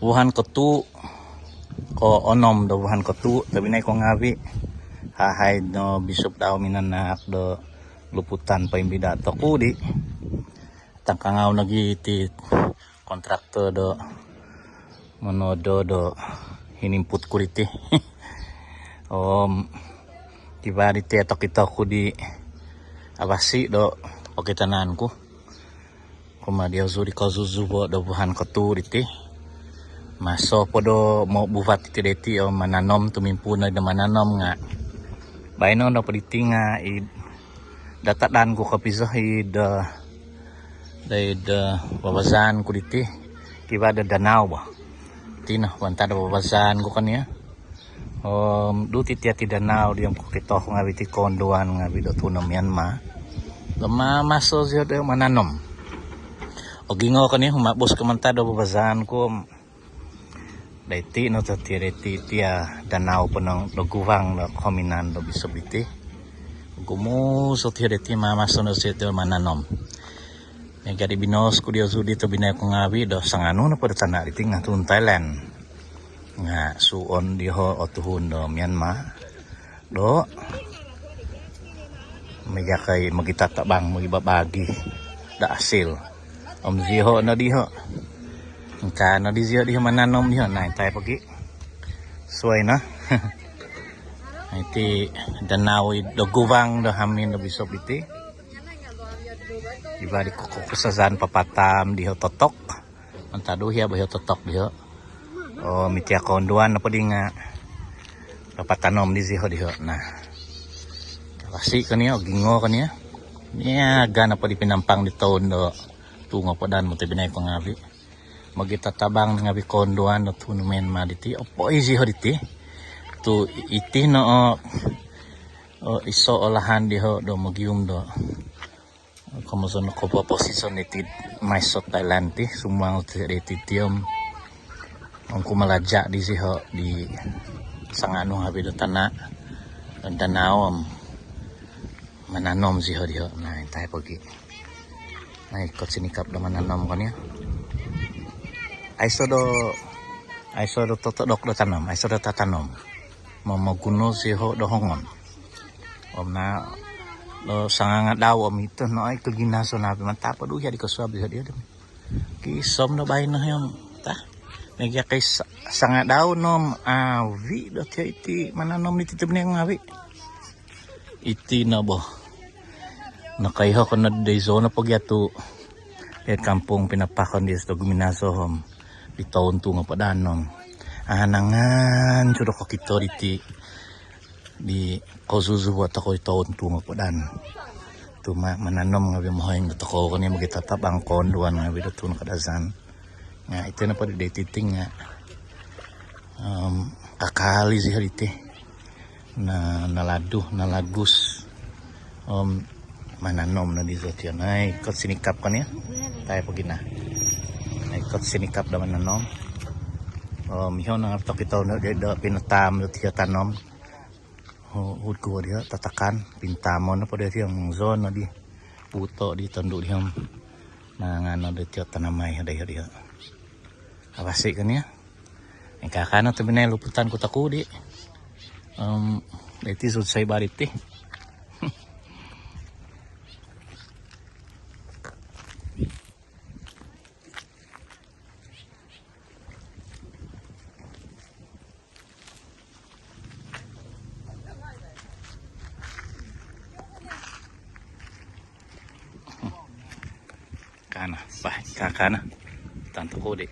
Wuhan ketu ko onom do wuhan ketu tapi naik ko ngawi hahai no bisup daw minanak do luputan paimbida toku di tangkangau lagi ti kontraktor do monodo do hinimput kuriti tiba di tetok kita ku di abasi do pakitananku kuma dia zuri kazuzu bo do wuhan ketu diti maso podo mau bufat ti deti o mananom tumimpuna de mananom nga baino no pediti nga I data dan ku kapiso I de babazan ku diti kiba da danau ba tina wanta da babazan ku kanya du ti danau diam ku kito nga biti kondoan nga bido tuno Myanmar lama maso siya de mananom o gingo kanya humabos kamanta do babazan ku daiti no tatireti tia danau penang do guwang do kominan do bisabiti gumu so tireti mama sono seto mananom yang jadi binos ku dia sudi to binay ko ngawi do sangano na pada tanah iti nga tun Thailand nga suon di ho otuhun do Myanmar do kay magitatabang magibabagi da asil ziho na diho kana di zio di mananom diho na tay pagi suai na iti danau do guwang do hamin do bisop iti iba di kukusazan papatam diho totok antado hiya bayo totok diho mitia konduan na padi nga papatanom di ziho diho nah kasi kaniya gingo kaniya niya gana pa di pinampang di taon do tungo pa dan mo tayo binay ko ngabi magitatabang nga bikondoan no tuno Myanmar diti opo easy ho diti tu iti no iso olahan di ho do magium do como son ko posisyon diti maisot Thailand ti sumang diti tiom ang kumalaja di si ho di sangano habi do tana danau mananom si ho di ho na tay pagi na ikot sinikap do mananom kanya aiso do toto dok do tanam aiso do tatanom maguno si ho do hongon na do sangat daw itu no ay kaginaso na manta pa do ya di kaswab dia kisom do bay na yon ta nagya kay sangat daw no awi do ti iti mananom ni titib ni ngawi iti na bo nakaiho ko na day zona pagyato kampung pinapakon di sa guminaso di tahun tu ngapadanom anangan sudah ko kito di kozuzu buat ako tahun tu ngapadan tu mananom ngabi mohoyng to ko kani magitatap ang konduan ngabi do tun kadazan nga ito na pa di titing nga kakali si harite na nalagus mananom na di zotyan ay kot sinikap kaniya tayo pagina ikot sinikap daman nanom miho na to kita na da pinatam do tiya tanom hud ko dia tatakan pintamon na pada yang zona di puto di tanduk diam na ngano do tiya tanamay haday dia abasi kanya ang kakana to binay luputan ko takudi iti sud say bariti kana bah kakana tanto ko di